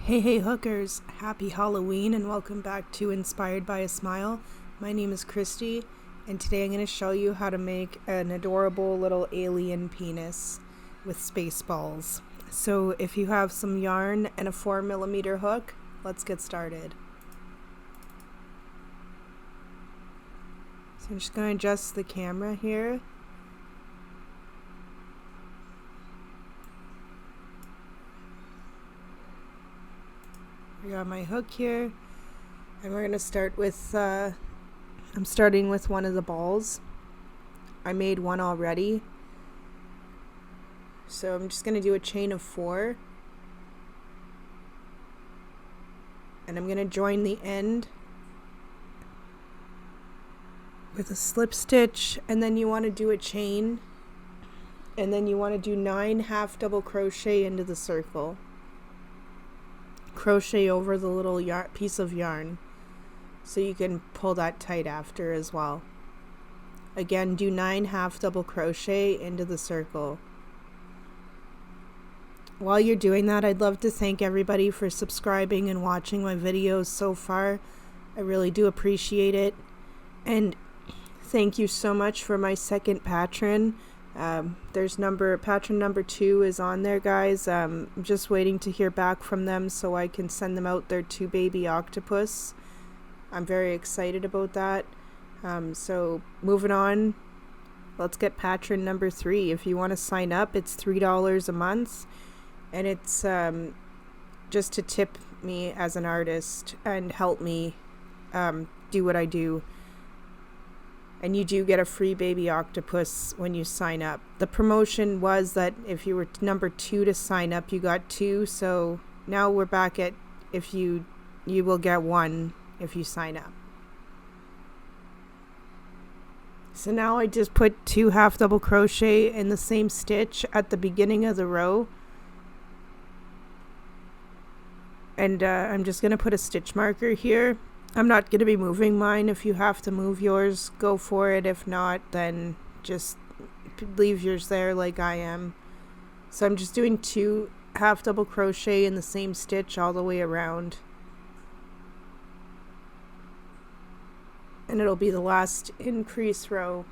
Hey hookers, happy Halloween and welcome back to Inspired by a Smile. My name is Christy and today I'm going to show you how to make an adorable little alien penis with Spaceballs. So if you have some yarn and a 4mm hook, let's get started. So I'm just going to adjust the camera here. I got my hook here, and we're going to start with, I'm starting with one of the balls. I made one already, so I'm just going to do a chain of 4, and I'm going to join the end with a slip stitch, and then you want to do a chain, and then you want to do 9 half double crochet into the circle. Crochet over the little piece of yarn so you can pull that tight after as well. Again, do 9 half double crochet into the circle. While you're doing that, I'd love to thank everybody for subscribing and watching my videos so far. I really do appreciate it, and thank you so much for my second patron. Patron number 2 is on there, guys. I'm just waiting to hear back from them so I can send them out their 2 baby octopus. I'm very excited about that. So moving on, let's get patron number 3. If you want to sign up, it's $3 a month, and it's just to tip me as an artist and help me do what I do. And you do get a free baby octopus when you sign up. The promotion was that if you were number 2 to sign up, you got 2. So now we're back at you will get 1 if you sign up. So now I just put 2 half double crochet in the same stitch at the beginning of the row. And I'm just going to put a stitch marker here. I'm not going to be moving mine. If you have to move yours, go for it. If not, then just leave yours there like I am. So I'm just doing 2 half double crochet in the same stitch all the way around. And it'll be the last increase row.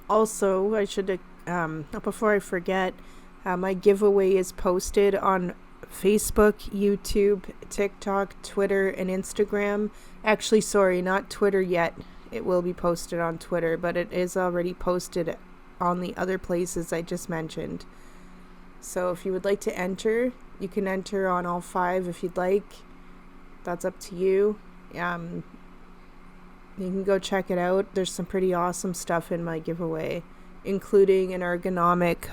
Also, I should, before I forget, my giveaway is posted on Facebook, YouTube, TikTok, Twitter, and Instagram. Actually, sorry, not Twitter yet. It will be posted on Twitter, but it is already posted on the other places I just mentioned. So if you would like to enter, you can enter on all 5 if you'd like. That's up to you. You can go check it out. There's some pretty awesome stuff in my giveaway, including an ergonomic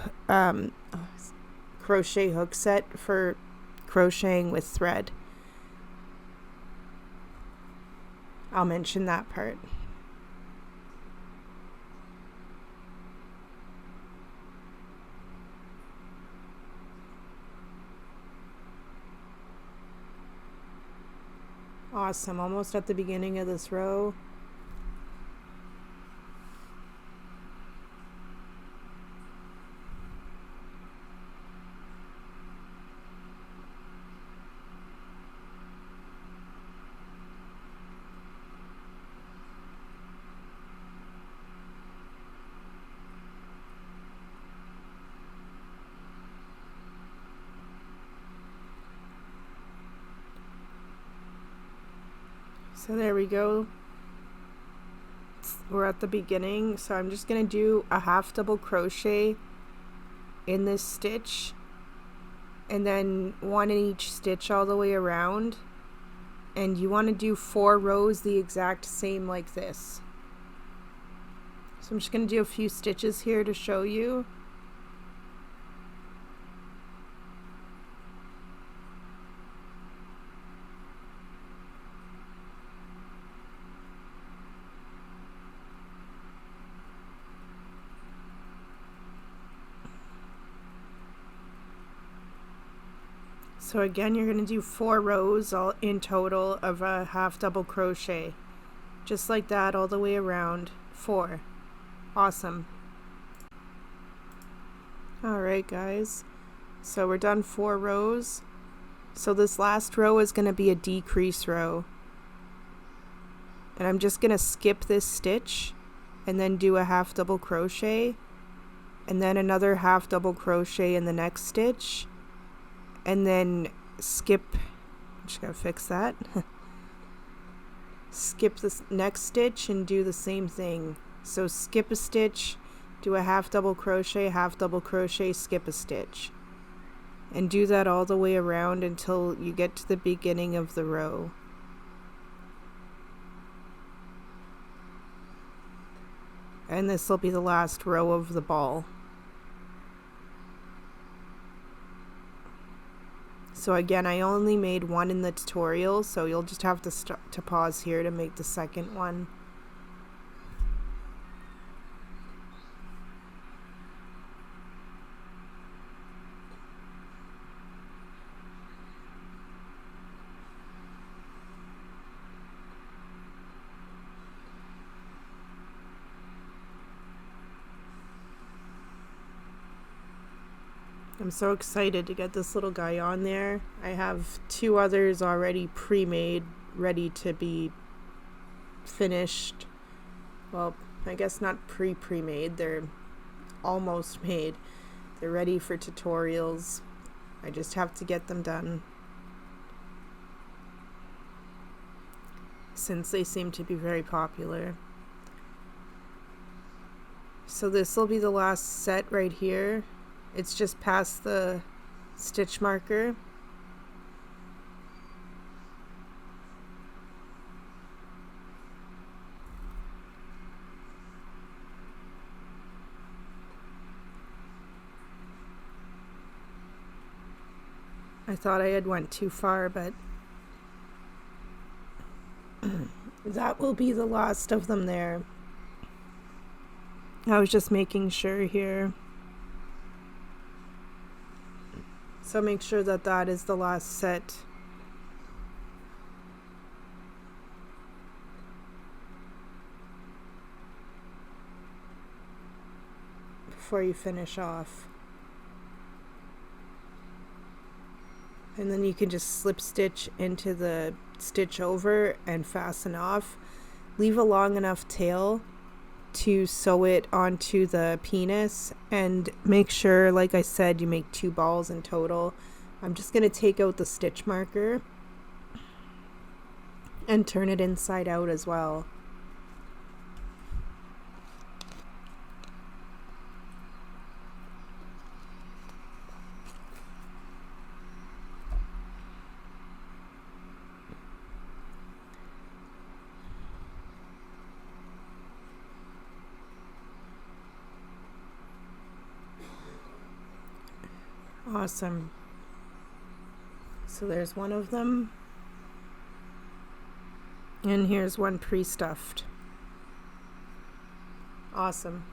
crochet hook set for crocheting with thread. I'll mention that part. Awesome, almost at the beginning of this row. So there we go. We're at the beginning, so I'm just going to do a half double crochet in this stitch and then 1 in each stitch all the way around, and you want to do 4 rows the exact same like this. So I'm just going to do a few stitches here to show you. So again, you're going to do 4 rows all in total of a half double crochet. Just like that all the way around. 4. Awesome. Alright guys, So we're done 4 rows. So this last row is going to be a decrease row. And I'm just going to skip this stitch and then do a half double crochet and then another half double crochet in the next stitch and then skip, I'm just going to fix that. Skip the next stitch and do the same thing. So skip a stitch, do a half double crochet, skip a stitch. And do that all the way around until you get to the beginning of the row. And this will be the last row of the ball. So again, I only made one in the tutorial, so you'll just have to pause here to make the second one. I'm so excited to get this little guy on there. I have 2 others already pre-made, ready to be finished. Well, I guess not pre-made, they're almost made. They're ready for tutorials. I just have to get them done, since they seem to be very popular. So this will be the last set right here. It's just past the stitch marker. I thought I had went too far, but that will be the last of them there. I was just making sure here. So make sure that that is the last set. Before you finish off. And then you can just slip stitch into the stitch over and fasten off. Leave a long enough tail to sew it onto the penis, and make sure, like I said, you make 2 balls in total. I'm just going to take out the stitch marker and turn it inside out as well. Awesome. So there's one of them. And here's one pre-stuffed. Awesome.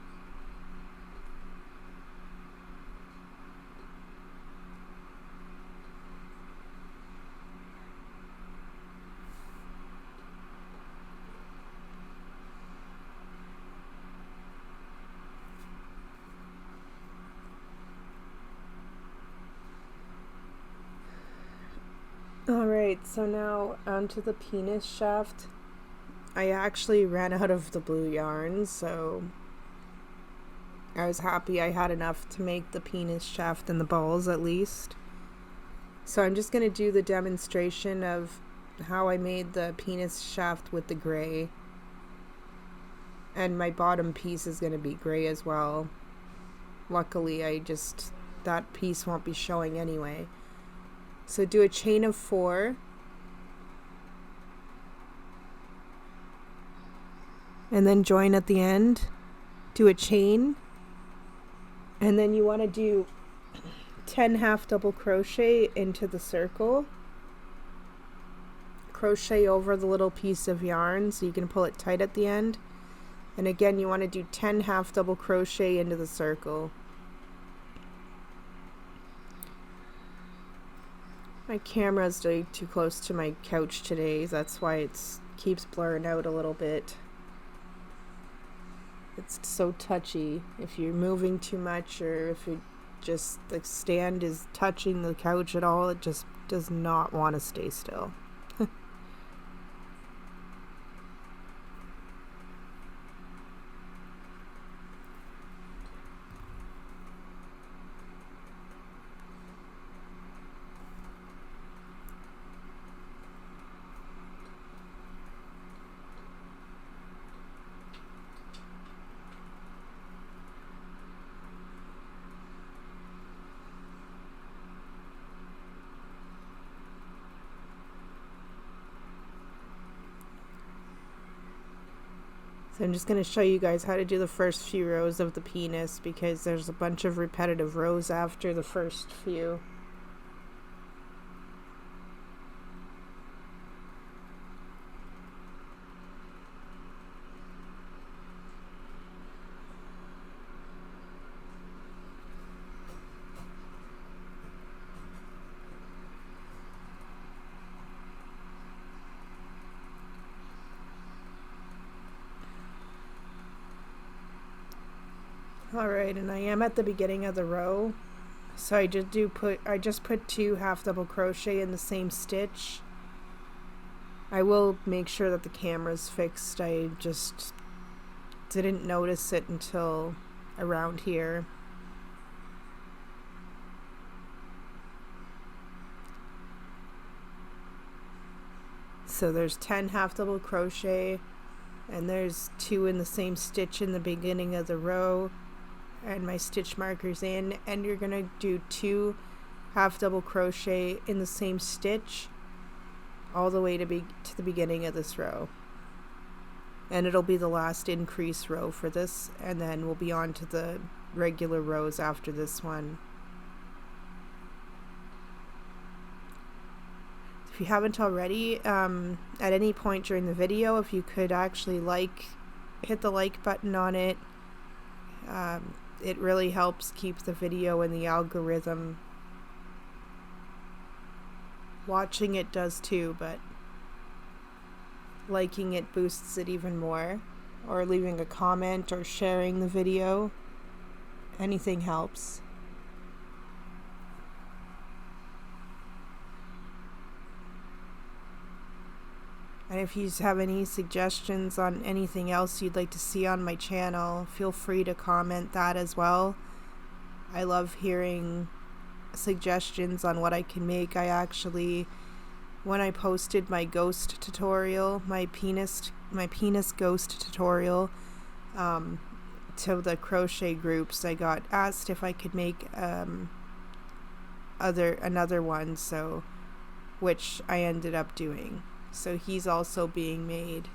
Alright, so now onto the penis shaft. I actually ran out of the blue yarn, so I was happy I had enough to make the penis shaft and the balls at least. So I'm just going to do the demonstration of how I made the penis shaft with the gray. And my bottom piece is going to be gray as well. Luckily, that piece won't be showing anyway. So do a chain of 4. And then join at the end. Do a chain. And then you want to do 10 half double crochet into the circle. Crochet over the little piece of yarn so you can pull it tight at the end. And again, you want to do 10 half double crochet into the circle. My camera's too close to my couch today, that's why it keeps blurring out a little bit. It's so touchy. If you're moving too much or if you're just the stand is touching the couch at all. It just does not want to stay still. So I'm just going to show you guys how to do the first few rows of the penis, because there's a bunch of repetitive rows after the first few. Alright, and I am at the beginning of the row, so I just put 2 half double crochet in the same stitch. I will make sure that the camera's fixed. I just didn't notice it until around here. So there's 10 half double crochet, and there's 2 in the same stitch in the beginning of the row, and my stitch marker's in, and you're gonna do 2 half double crochet in the same stitch all the way to the beginning of this row, and it'll be the last increase row for this, and then we'll be on to the regular rows after this one. If you haven't already, at any point during the video, if you could actually hit the like button on it, it really helps keep the video in the algorithm. Watching it does too, but liking it boosts it even more. Or leaving a comment or sharing the video. Anything helps. And if you have any suggestions on anything else you'd like to see on my channel, feel free to comment that as well. I love hearing suggestions on what I can make. I actually, when I posted my ghost tutorial, my penis ghost tutorial, to the crochet groups, I got asked if I could make another one, so which I ended up doing. So he's also being made.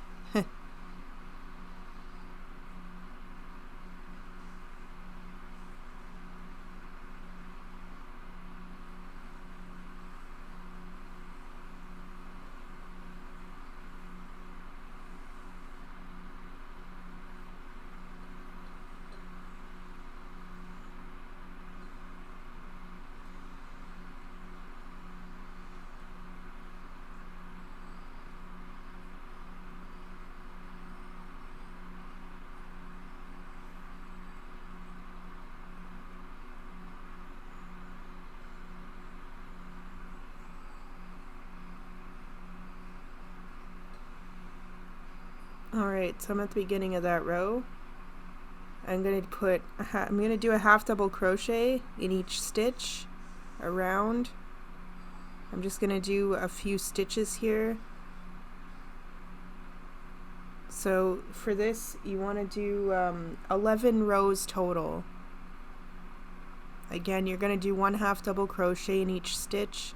Alright, so I'm at the beginning of that row. I'm going to do a half double crochet in each stitch around. I'm just going to do a few stitches here. So for this, you want to do 11 rows total. Again, you're going to do 1 half double crochet in each stitch,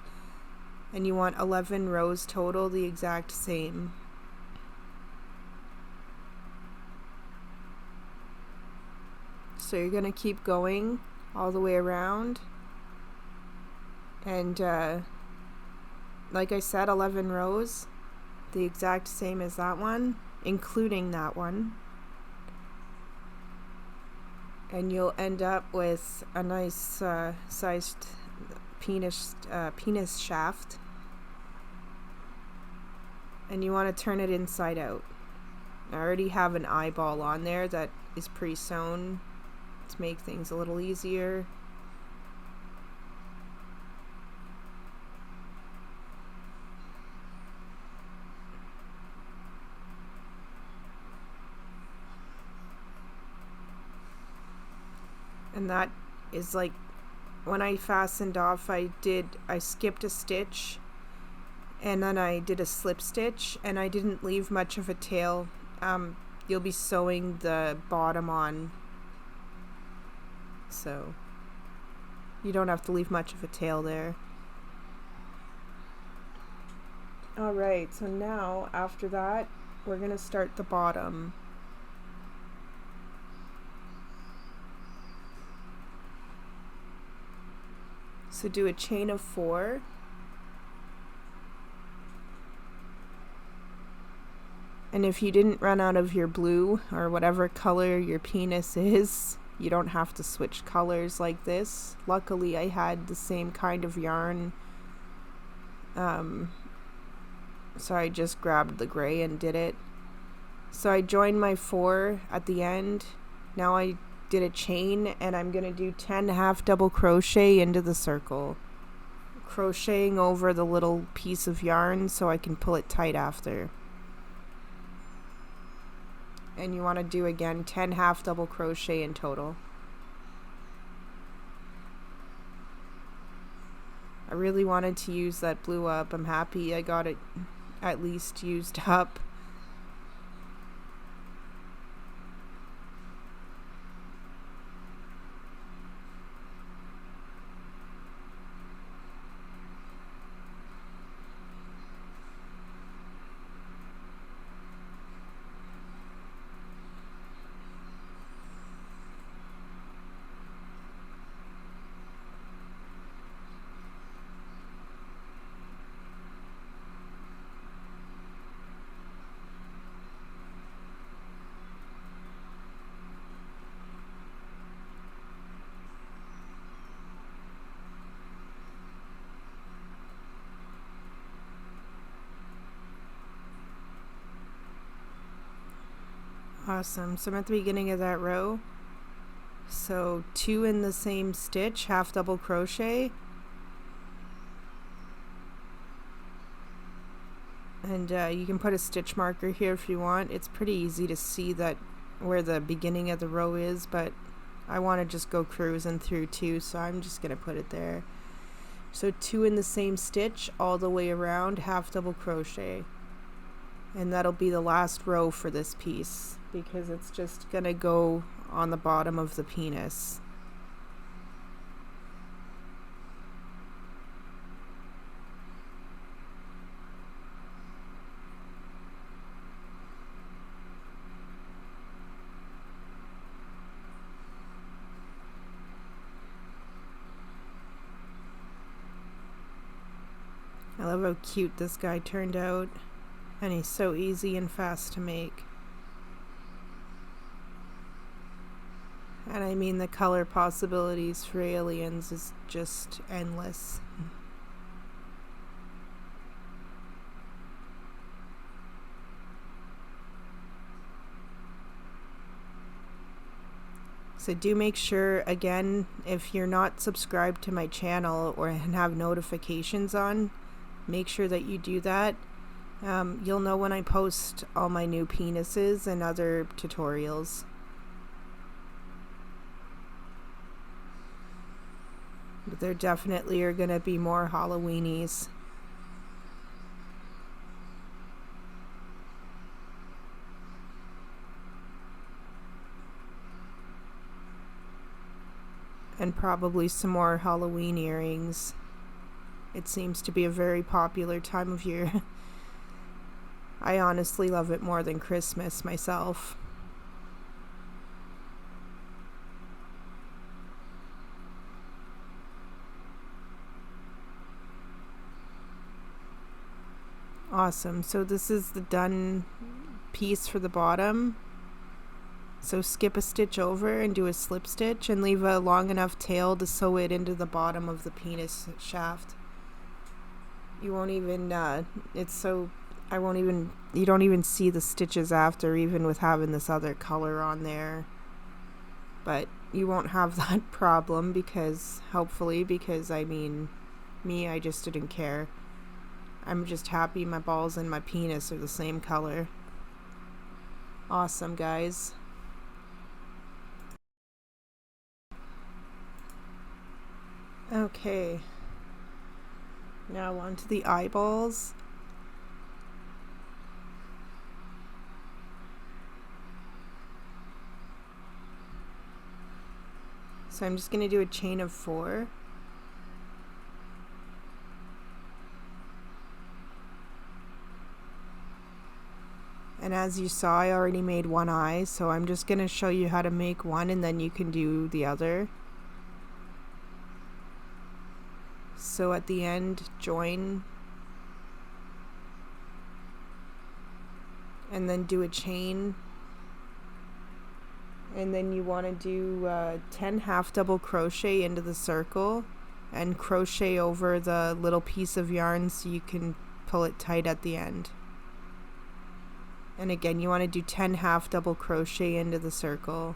and you want 11 rows total, the exact same. So you're going to keep going all the way around, and like I said, 11 rows, the exact same as that one, including that one, and you'll end up with a nice sized penis shaft, and you want to turn it inside out. I already have an eyeball on there that is pre-sewn to make things a little easier. And that is like, when I fastened off, I skipped a stitch, and then I did a slip stitch, and I didn't leave much of a tail. You'll be sewing the bottom on, so you don't have to leave much of a tail there. Alright, so now after that, we're going to start the bottom. So do a chain of 4. And if you didn't run out of your blue or whatever color your penis is, you don't have to switch colors like this. Luckily, I had the same kind of yarn, so I just grabbed the gray and did it. So I joined my 4 at the end. Now I did a chain, and I'm going to do 10 half double crochet into the circle, crocheting over the little piece of yarn so I can pull it tight after. And you want to do again 10 half double crochet in total. I really wanted to use that blue up. I'm happy I got it at least used up. Awesome. So I'm at the beginning of that row. So 2 in the same stitch, half double crochet. And you can put a stitch marker here if you want. It's pretty easy to see that where the beginning of the row is, but I want to just go cruising through too, so I'm just going to put it there. So 2 in the same stitch all the way around, half double crochet. And that'll be the last row for this piece, because it's just going to go on the bottom of the penis. I love how cute this guy turned out, and he's so easy and fast to make. And I mean, the color possibilities for aliens is just endless. So do make sure, again, if you're not subscribed to my channel or have notifications on, make sure that you do that. You'll know when I post all my new penises and other tutorials. But there definitely are going to be more Halloweenies. And probably some more Halloween earrings. It seems to be a very popular time of year. I honestly love it more than Christmas myself. Awesome. So this is the done piece for the bottom. So skip a stitch over and do a slip stitch and leave a long enough tail to sew it into the bottom of the penis shaft. You won't even, you don't even see the stitches after, even with having this other color on there. But you won't have that problem because, hopefully, because I mean, me, I just didn't care. I'm just happy my balls and my penis are the same color. Awesome, guys. Okay, now on to the eyeballs. So I'm just going to do a chain of 4. And as you saw, I already made one eye, so I'm just going to show you how to make one and then you can do the other. So at the end, join and then do a chain, and then you want to do 10 half double crochet into the circle and crochet over the little piece of yarn so you can pull it tight at the end. And again, you want to do 10 half double crochet into the circle.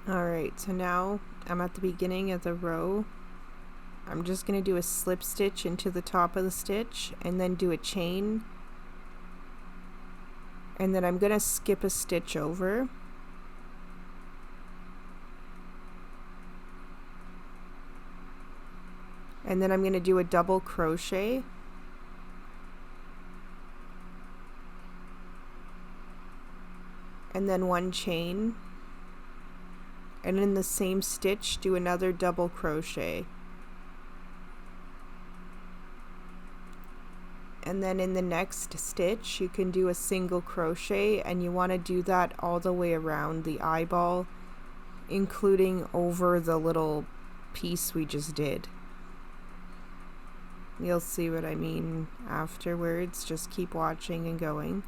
Alright, so now I'm at the beginning of the row. I'm just going to do a slip stitch into the top of the stitch and then do a chain, and then I'm going to skip a stitch over. And then I'm going to do a double crochet. And then one chain. And in the same stitch, do another double crochet. And then in the next stitch, you can do a single crochet, and you want to do that all the way around the eyeball, including over the little piece we just did. You'll see what I mean afterwards. Just keep watching and going.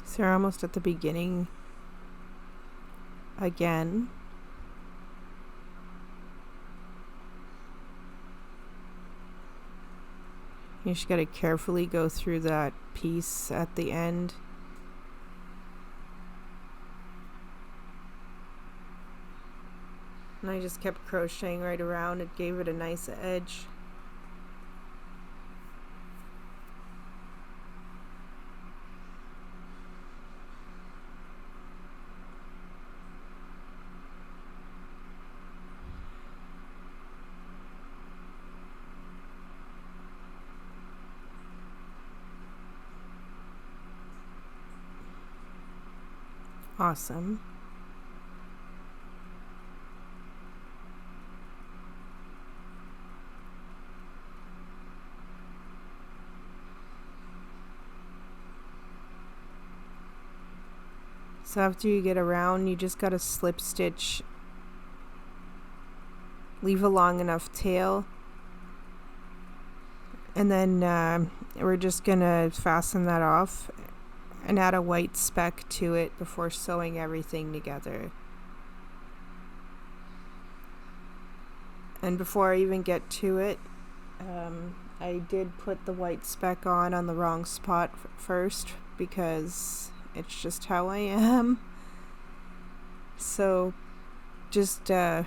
So we're almost at the beginning again. You just gotta carefully go through that piece at the end. And I just kept crocheting right around. It gave it a nice edge. Awesome. So after you get around, you just gotta slip stitch, leave a long enough tail, and then we're just gonna fasten that off and add a white speck to it before sewing everything together. And before I even get to it, I did put the white speck on the wrong spot first because it's just how I am. So just don't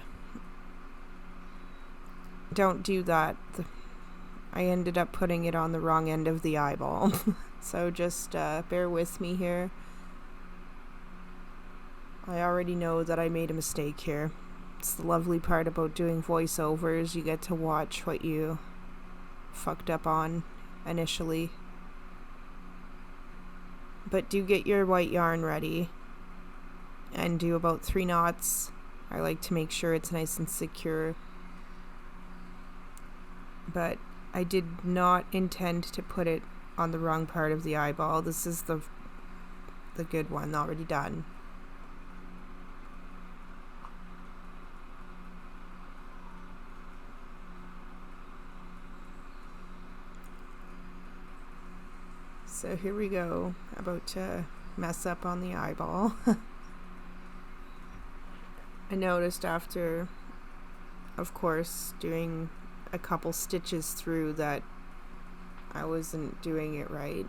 do that. I ended up putting it on the wrong end of the eyeball. So just bear with me here. I already know that I made a mistake here. It's the lovely part about doing voiceovers. You get to watch what you fucked up on initially. But do get your white yarn ready and do about 3 knots. I like to make sure it's nice and secure. But I did not intend to put it on the wrong part of the eyeball. This is the good one, already done. So here we go, about to mess up on the eyeball. I noticed after, of course, doing a couple stitches through that I wasn't doing it right.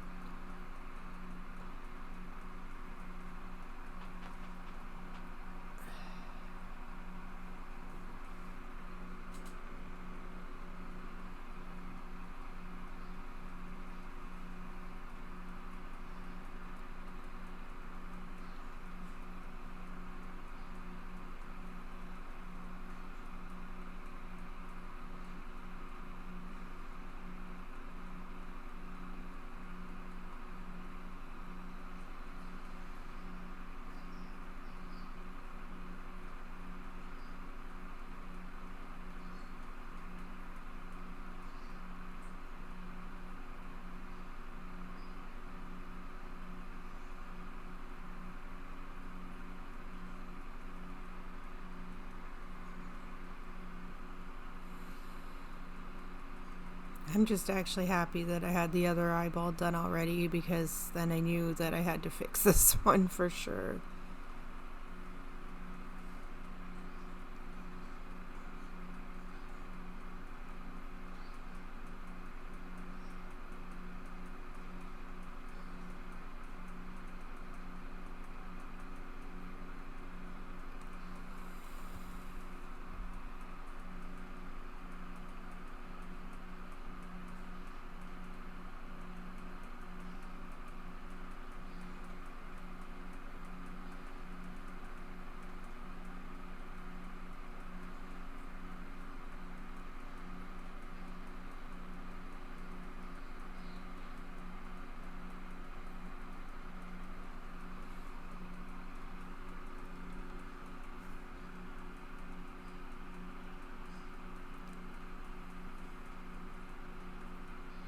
I'm just actually happy that I had the other eyeball done already, because then I knew that I had to fix this one for sure.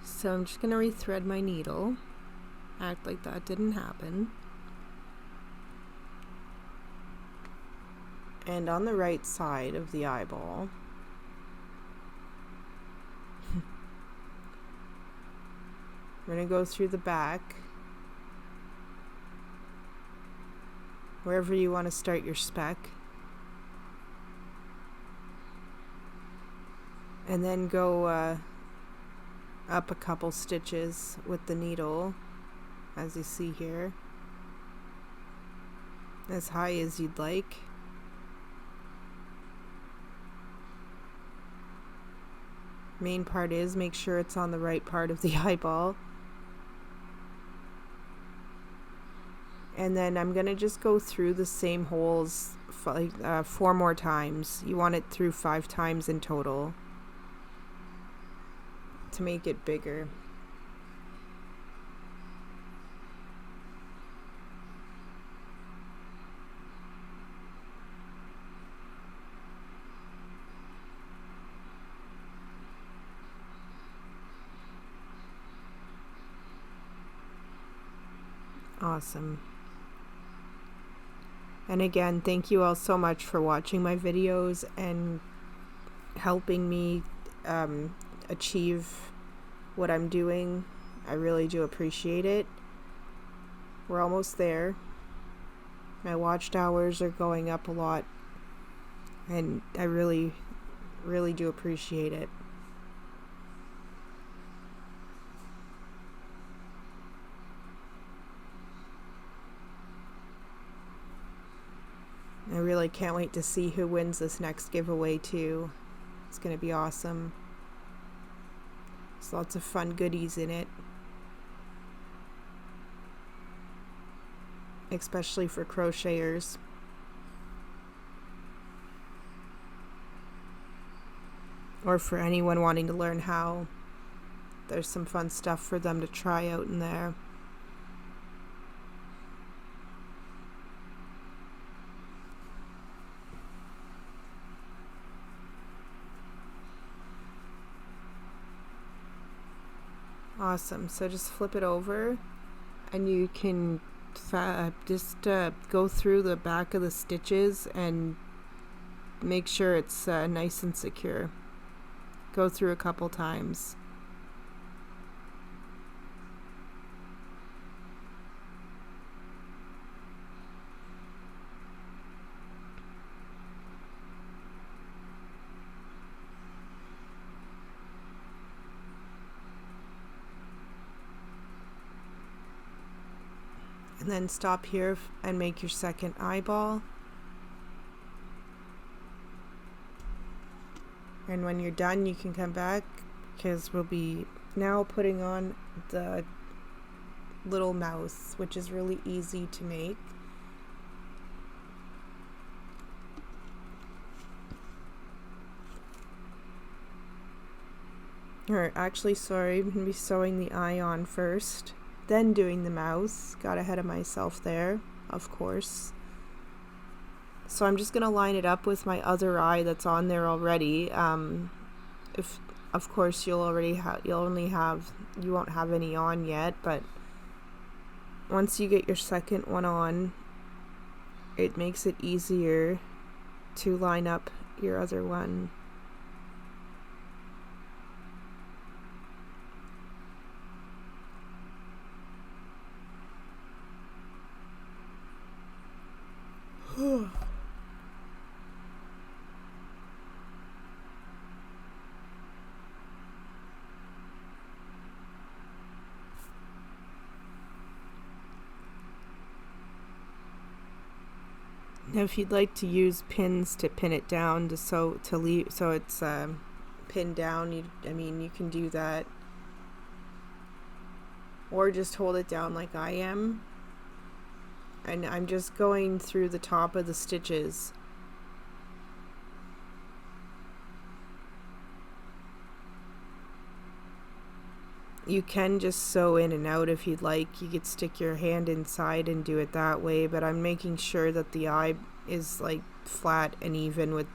So I'm just going to rethread my needle, act like that didn't happen. And on the right side of the eyeball, we're going to go through the back, wherever you want to start your speck, and then go up a couple stitches with the needle, as you see here, as high as you'd like. Main part is make sure it's on the right part of the eyeball. And then I'm going to just go through the same holes 4 more times. You want it through 5 times in total to make it bigger. Awesome. And again, thank you all so much for watching my videos and helping me achieve what I'm doing. I really do appreciate it. We're almost there. My watched hours are going up a lot, and I really do appreciate it. I really can't wait to see who wins this next giveaway too. It's going to be awesome. There's lots of fun goodies in it. Especially for crocheters. Or for anyone wanting to learn how. There's some fun stuff for them to try out in there. Awesome. So just flip it over and you can just go through the back of the stitches and make sure it's nice and secure. Go through a couple times. And then stop here and make your second eyeball. And when you're done, you can come back because we'll be now putting on the little mouse, which is really easy to make. Or actually, sorry, I'm going to be sewing the eye on first. Then doing the mouse. Got ahead of myself there, of course. So I'm just going to line it up with my other eye that's on there already. If of course you won't have any on yet, but once you get your second one on, it makes it easier to line up your other one. Now, if you'd like to use pins to pin it down so it's pinned down, you can do that, or just hold it down like I am. And I'm just going through the top of the stitches. You can just sew in and out if you'd like. You could stick your hand inside and do it that way, but I'm making sure that the eye is like flat and even with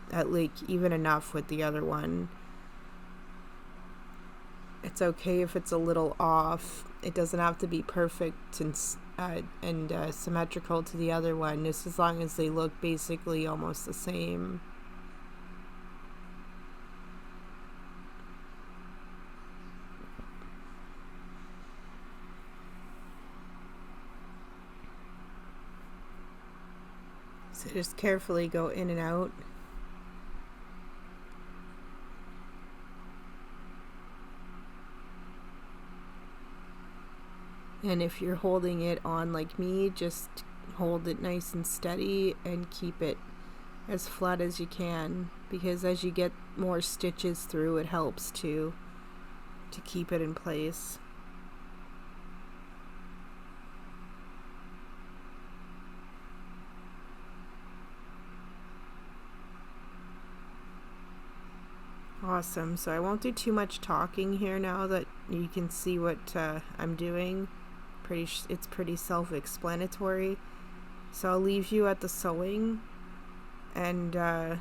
even enough with the other one. It's okay if it's a little off. It doesn't have to be perfect and symmetrical to the other one, just as long as they look basically almost the same. So just carefully go in and out. And if you're holding it on like me, just hold it nice and steady and keep it as flat as you can. because as you get more stitches through, it helps to keep it in place. Awesome. So I won't do too much talking here now that you can see what I'm doing. It's pretty self-explanatory. So I'll leave you at the sewing, and I'll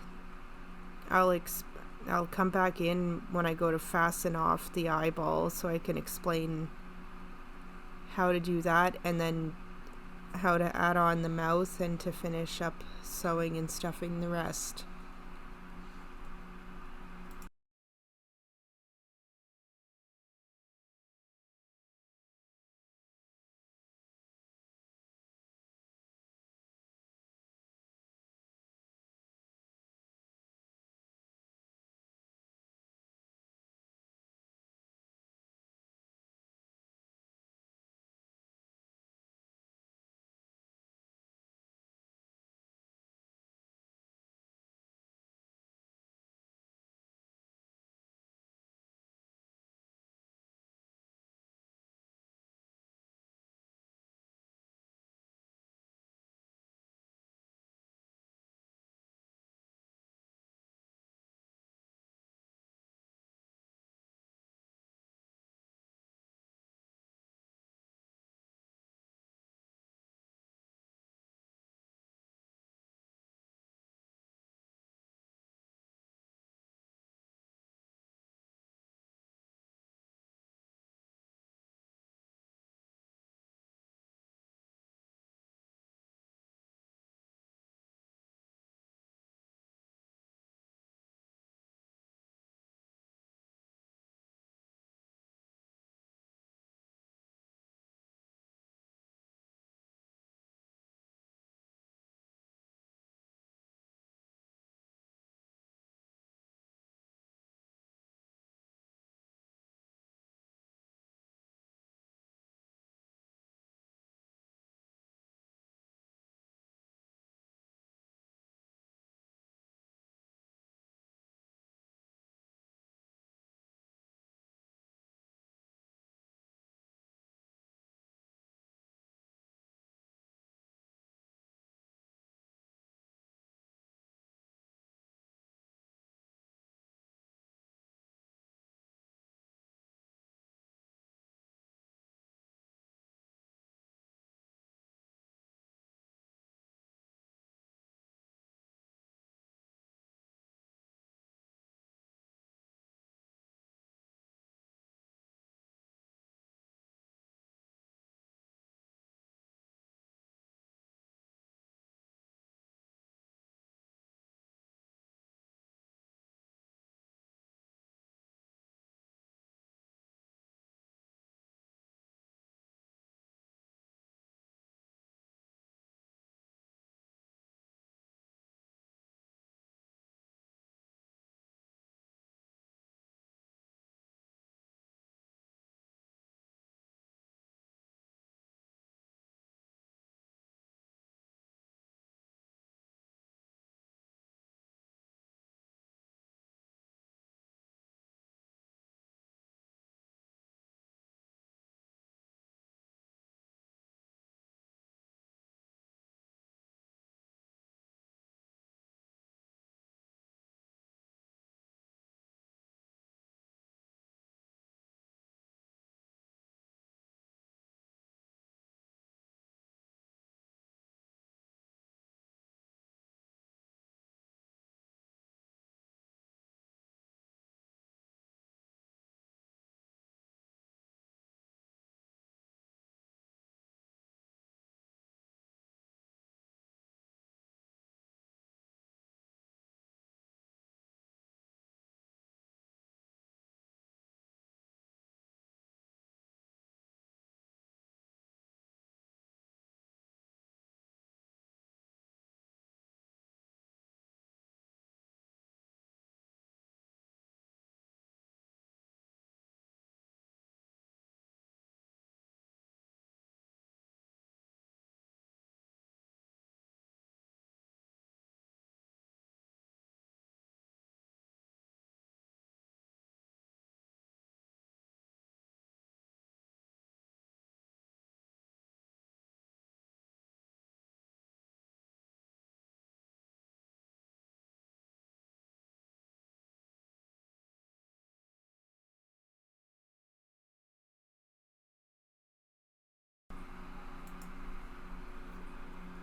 come back in when I go to fasten off the eyeball so I can explain how to do that, and then how to add on the mouth and to finish up sewing and stuffing the rest.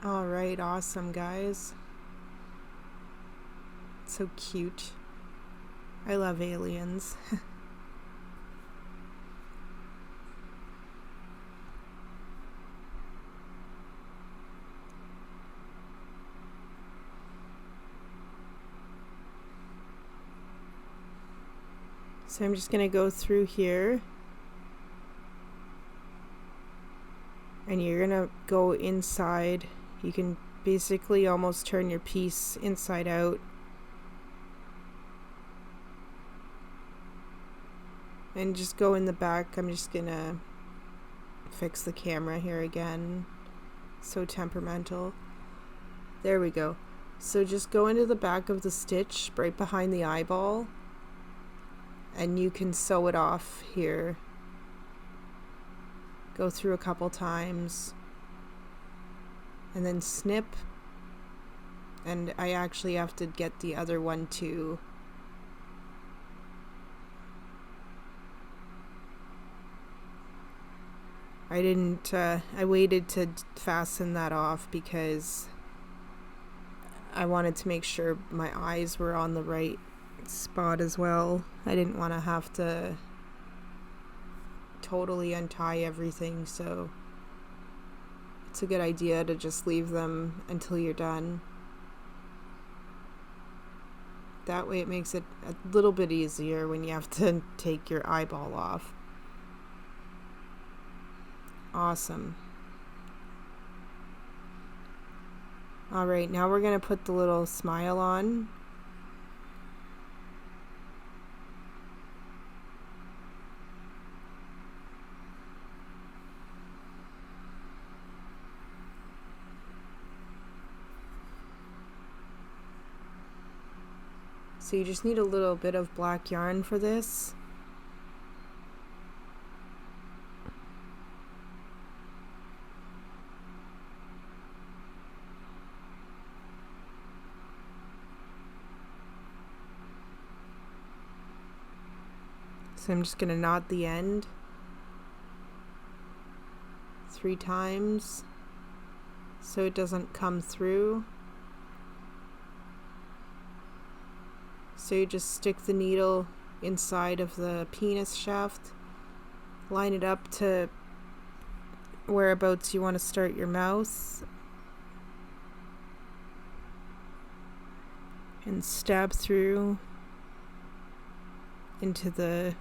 All right, awesome, guys. So cute. I love aliens. So I'm just gonna go through here, and you're gonna go inside. You can basically almost turn your piece inside out. And just go in the back. I'm just gonna fix the camera here again. So temperamental. There we go. So just go into the back of the stitch right behind the eyeball, and you can sew it off here. Go through a couple times and then snip, and I actually have to get the other one too. I waited to fasten that off because I wanted to make sure my eyes were on the right spot as well. I didn't want to have to totally untie everything, so it's a good idea to just leave them until you're done. That way it makes it a little bit easier when you have to take your eyeball off. Awesome. Alright, now we're going to put the little smile on. So you just need a little bit of black yarn for this. So I'm just going to knot the end 3 times so it doesn't come through. So you just stick the needle inside of the penis shaft, line it up to whereabouts you want to start your mouth, and stab through into the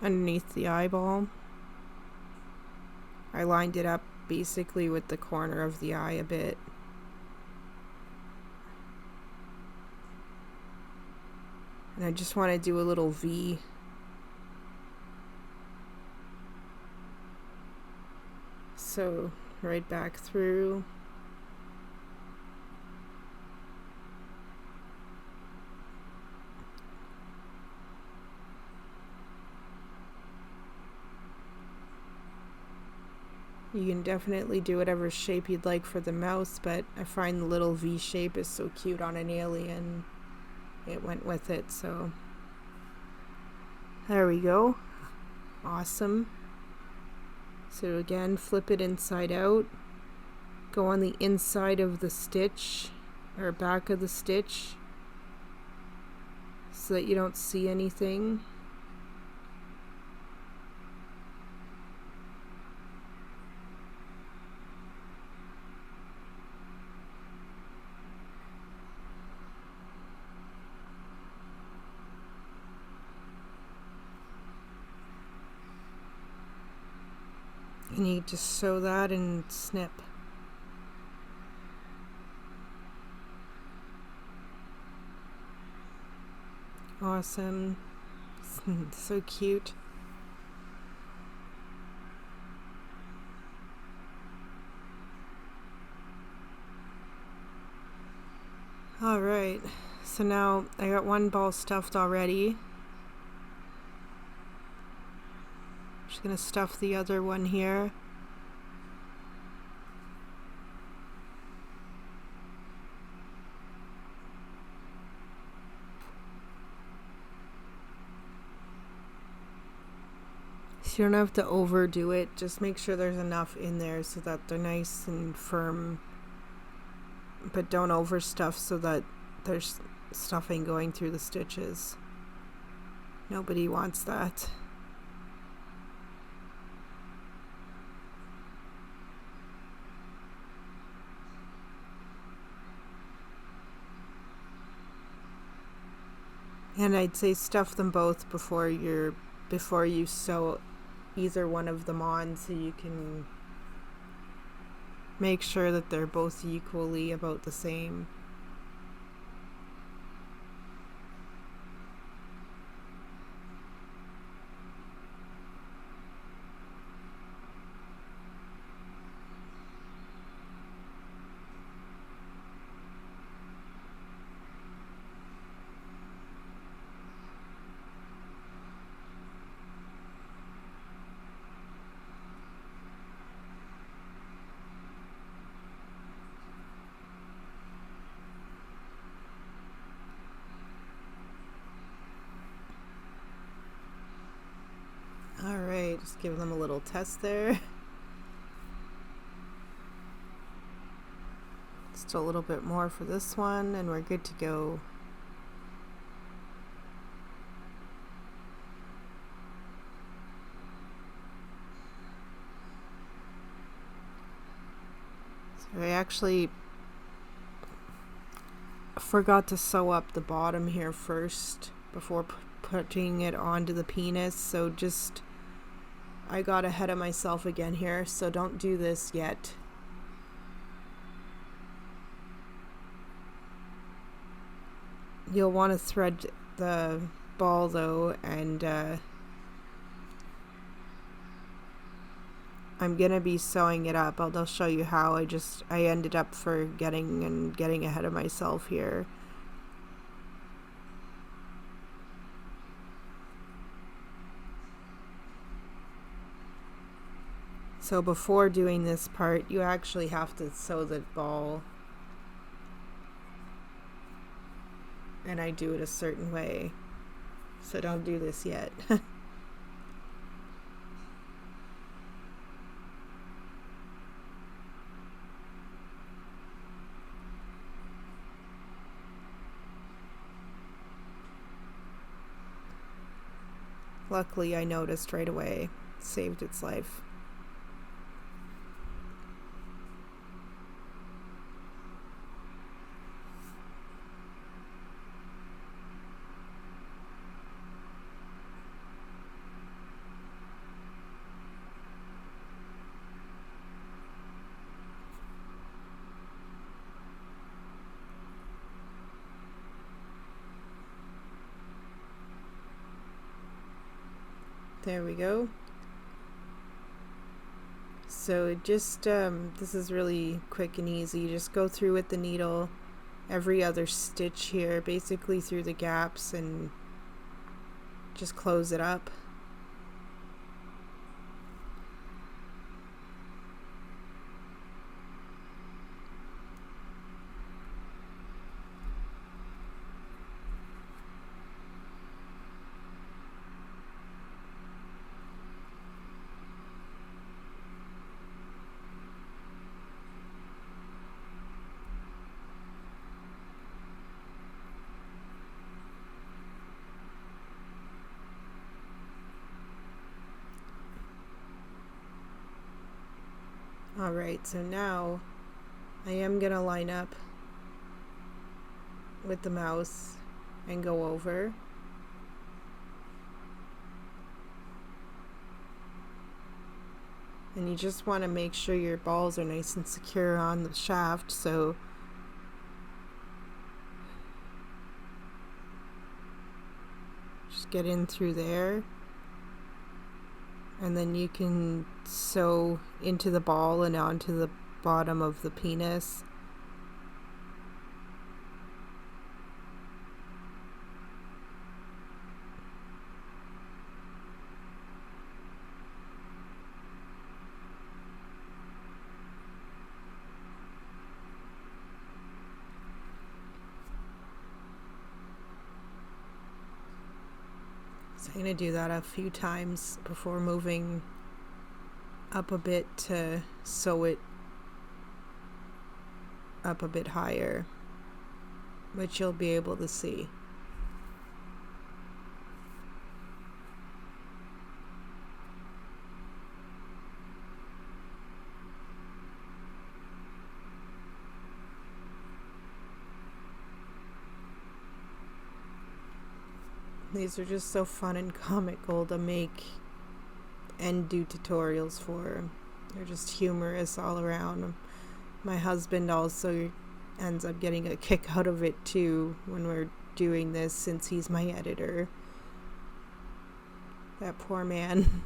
underneath the eyeball. I lined it up basically with the corner of the eye a bit. And I just want to do a little V. So right back through. You can definitely do whatever shape you'd like for the mouth, but I find the little V shape is so cute on an alien. It went with it, so there we go. Awesome. So again, flip it inside out. Go on the inside of the stitch, or back of the stitch, so that you don't see anything. And you just sew that and snip. Awesome. So cute. Alright, so now I got one ball stuffed already. Just gonna stuff the other one here. So you don't have to overdo it, just make sure there's enough in there so that they're nice and firm, but don't overstuff so that there's stuffing going through the stitches. Nobody wants that. And I'd say stuff them both before you sew either one of them on, so you can make sure that they're both equally about the same. Alright, just give them a little test there. Just a little bit more for this one, and we're good to go. So I actually forgot to sew up the bottom here first before putting it onto the penis, so just I got ahead of myself again here, so don't do this yet. You'll want to thread the ball though, and I'm gonna be sewing it up. I'll show you how. I ended up forgetting and getting ahead of myself here. So before doing this part, you actually have to sew the ball. And I do it a certain way. So don't do this yet. Luckily, I noticed right away. Saved its life. There we go. So just, this is really quick and easy. Just go through with the needle every other stitch here, basically through the gaps, and just close it up. Alright, so now I am going to line up with the mouse and go over. And you just want to make sure your balls are nice and secure on the shaft, so just get in through there. And then you can sew into the ball and onto the bottom of the penis. So I'm going to do that a few times before moving up a bit to sew it up a bit higher, which you'll be able to see. These are just so fun and comical to make and do tutorials for. They're just humorous all around. My husband also ends up getting a kick out of it too when we're doing this, since he's my editor. That poor man.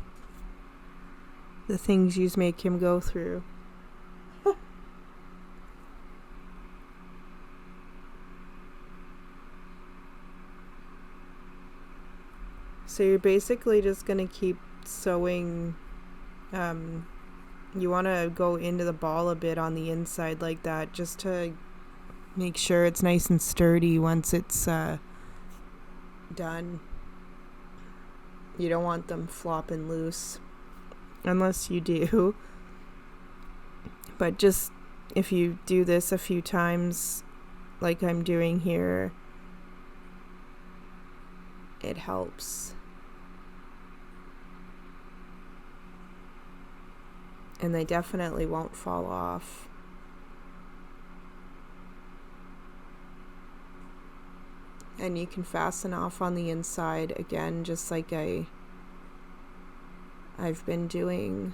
The things you make him go through. So you're basically just going to keep sewing. You want to go into the ball a bit on the inside like that, just to make sure it's nice and sturdy once it's done. You don't want them flopping loose, unless you do. But just if you do this a few times, like I'm doing here, it helps. And they definitely won't fall off. And you can fasten off on the inside again, just like I've been doing.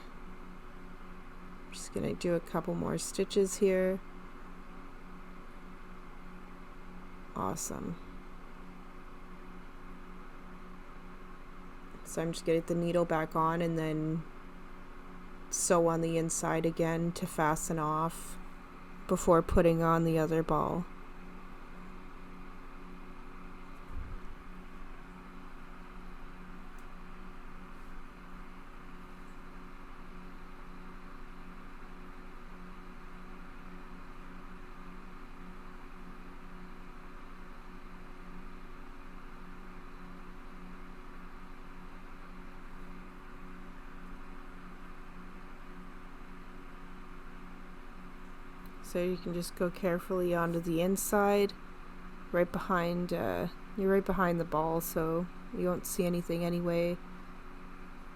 I'm just gonna do a couple more stitches here. Awesome. So I'm just gonna get the needle back on and then sew on the inside again to fasten off before putting on the other ball. So you can just go carefully onto the inside, right behind, you're right behind the ball, so you won't see anything anyway.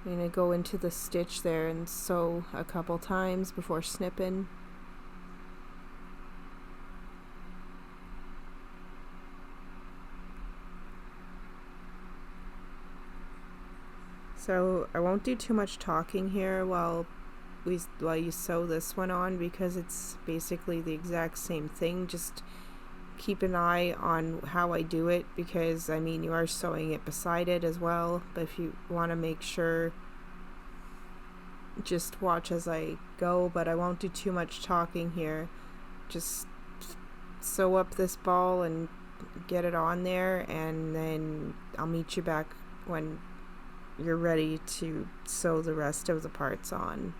I'm going to go into the stitch there and sew a couple times before snipping. So I won't do too much talking here while you sew this one on, because it's basically the exact same thing. Just keep an eye on how I do it, because I mean, you are sewing it beside it as well, but if you want to make sure, just watch as I go. But I won't do too much talking here. Just sew up this ball and get it on there, and then I'll meet you back when you're ready to sew the rest of the parts on.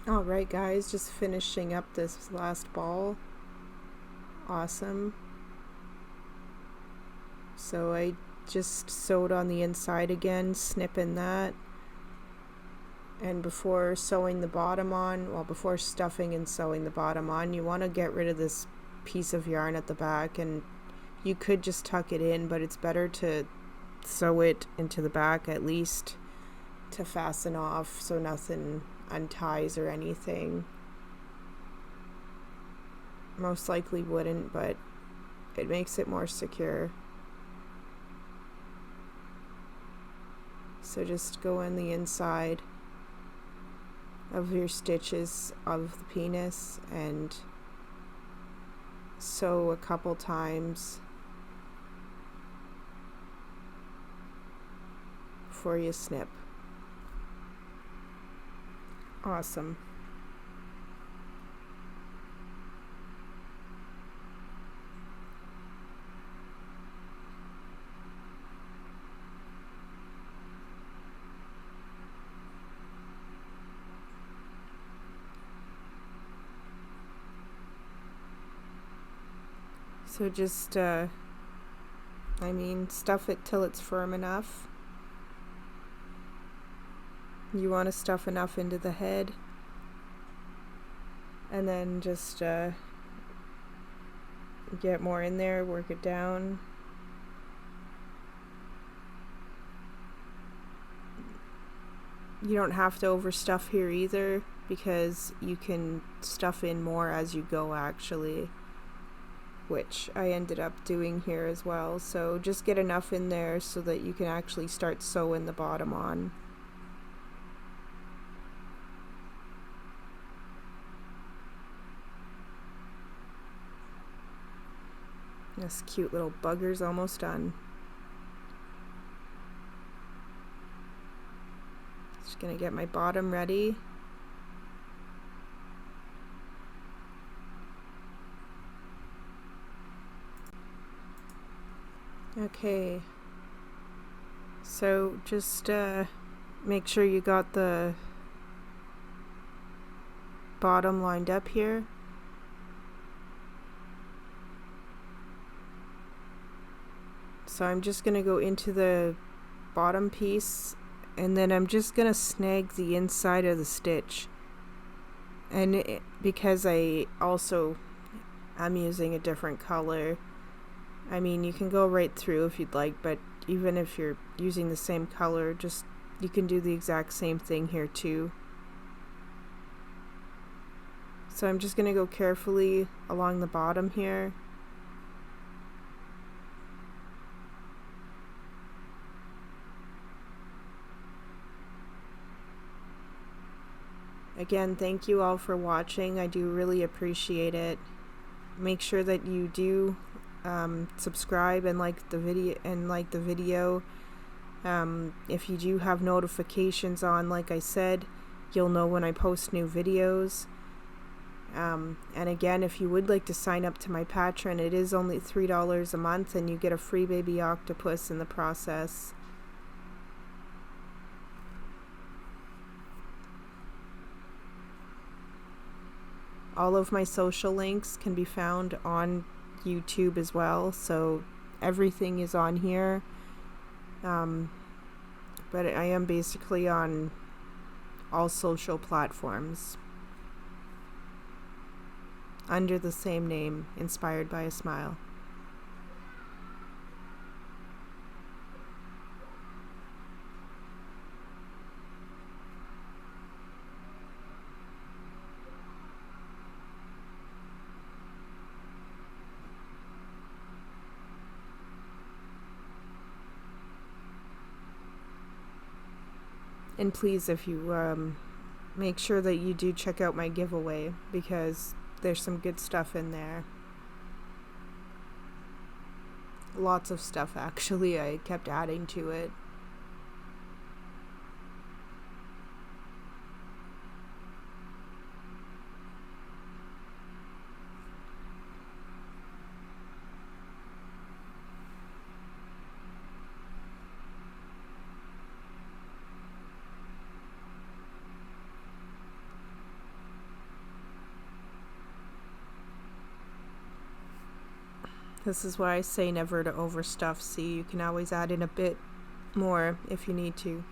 Alright guys, just finishing up this last ball. Awesome. So I just sewed on the inside again, snipping that. And before sewing the bottom on, well, before stuffing and sewing the bottom on, you want to get rid of this piece of yarn at the back, and you could just tuck it in, but it's better to sew it into the back at least to fasten off so nothing unties or anything. Most likely wouldn't, but it makes it more secure. So just go in the inside of your stitches of the penis and sew a couple times before you snip. Awesome. So just, stuff it till it's firm enough. You want to stuff enough into the head, and then just get more in there, work it down. You don't have to overstuff here either, because you can stuff in more as you go actually, which I ended up doing here as well. So just get enough in there so that you can actually start sewing the bottom on. This cute little bugger's almost done. Just gonna get my bottom ready. Okay, so just make sure you got the bottom lined up here. So I'm just going to go into the bottom piece, and then I'm just going to snag the inside of the stitch. And because I'm using a different color, I mean, you can go right through if you'd like, but even if you're using the same color, you can do the exact same thing here too. So I'm just going to go carefully along the bottom here. Again, thank you all for watching. I do really appreciate it. Make sure that you do subscribe and like the video. If you do have notifications on, like I said, you'll know when I post new videos. And again, if you would like to sign up to my Patreon, it is only $3 a month, and you get a free baby octopus in the process. All of my social links can be found on YouTube as well, so everything is on here. But I am basically on all social platforms under the same name, Inspired by a Smile. And please, if you make sure that you do check out my giveaway, because there's some good stuff in there. Lots of stuff, actually. I kept adding to it. This is why I say never to overstuff. See, you can always add in a bit more if you need to.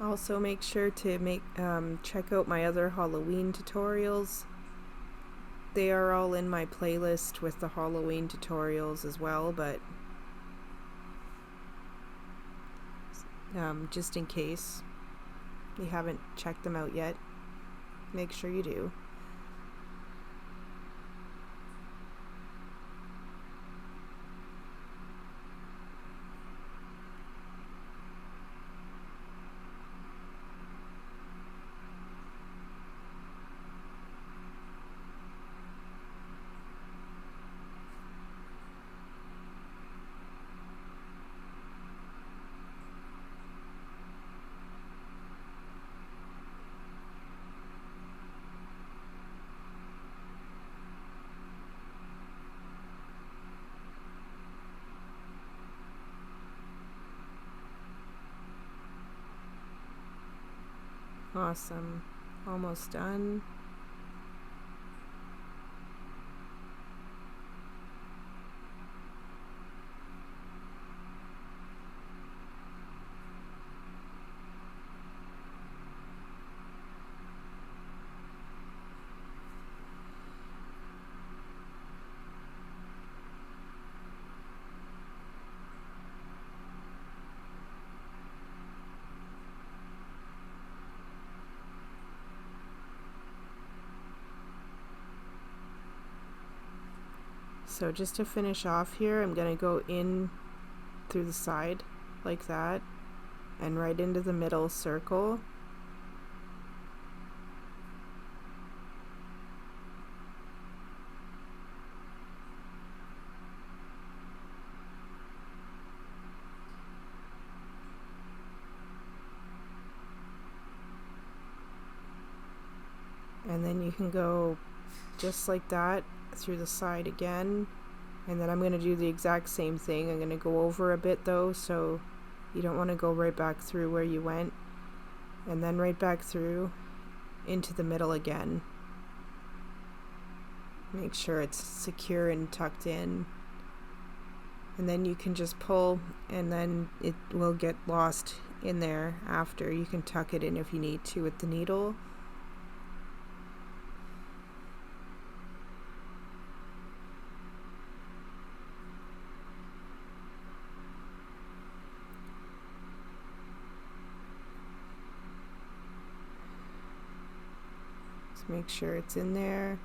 Also make sure to check out my other Halloween tutorials. They are all in my playlist with the Halloween tutorials as well, but just in case you haven't checked them out yet, make sure you do. Awesome. Almost done. So just to finish off here, I'm going to go in through the side like that and right into the middle circle. And then you can go just like that through the side again, and then I'm going to do the exact same thing. I'm going to go over a bit though, so you don't want to go right back through where you went, and then right back through into the middle again. Make sure it's secure and tucked in, and then you can just pull, and then it will get lost in there after. You can tuck it in if you need to with the needle. Make sure it's in there.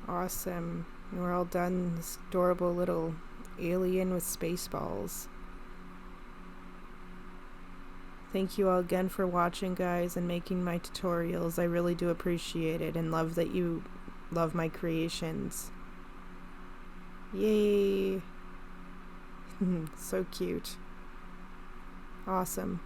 Awesome. And we're all done. This adorable little alien with Spaceballs. Thank you all again for watching, guys, and making my tutorials. I really do appreciate it and love that you love my creations. Yay! So cute. Awesome.